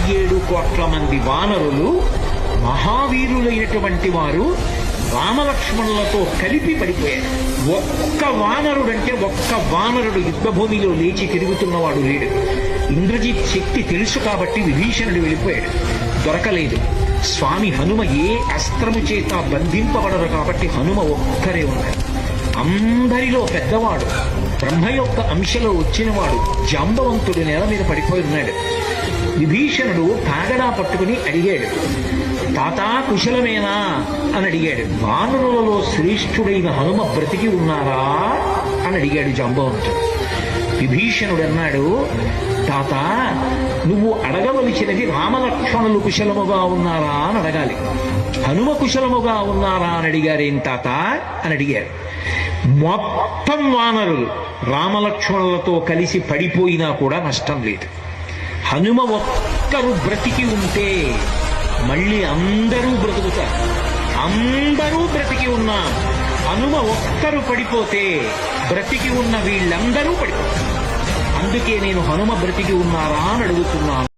17 కోట్ల మంది వానరులు మహావీరులైనటువంటి వారు రామలక్ష్మణులతో కలిపి పడిపోయారు. ఒక్క వానరుడు యుద్ధభూమిలో లేచి తిరుగుతున్నవాడు లేడు. ఇంద్రజిత్ శక్తి తెలుసు కాబట్టి విభీషణుడు వెళ్ళిపోయాడు, దొరకలేదు. స్వామి హనుమ ఏ అస్త్రము చేత బంధింపబడరు కాబట్టి హనుమ ఒక్కరే ఉన్నారు. అందరిలో పెద్దవాడు, బ్రహ్మ యొక్క అంశలో వచ్చినవాడు జాంబవంతుడు నేల మీద పడిపోయి ఉన్నాడు. విభీషణుడు కాగడా పట్టుకుని అడిగాడు, తాతా కుశలమేనా అని అడిగాడు. వానరులలో శ్రేష్ఠుడైన హనుమ బ్రతికి ఉన్నారా అని అడిగాడు జాంబవంతుడు. విభీషణుడు అన్నాడు, తాత, నువ్వు అడగవలసినది రామలక్ష్మణులు కుశలముగా ఉన్నారా అని అడగాలి. హనుమ కుశలముగా ఉన్నారా అని అడిగారేం తాత అని అడిగారు. మొత్తం వానరులు రామలక్ష్మణులతో కలిసి పడిపోయినా కూడా నష్టం లేదు. హనుమ ఒక్కరు బ్రతికి ఉంటే మళ్ళీ అందరూ బ్రతుకుతారు. అందరూ బ్రతికి ఉన్నా హనుమ ఒక్కరు పడిపోతే బ్రతికి ఉన్న వీళ్ళందరూ పడిపోతారు. అందుకే నేను హనుమ బ్రతికి ఉన్నారా అని అడుగుతున్నాను.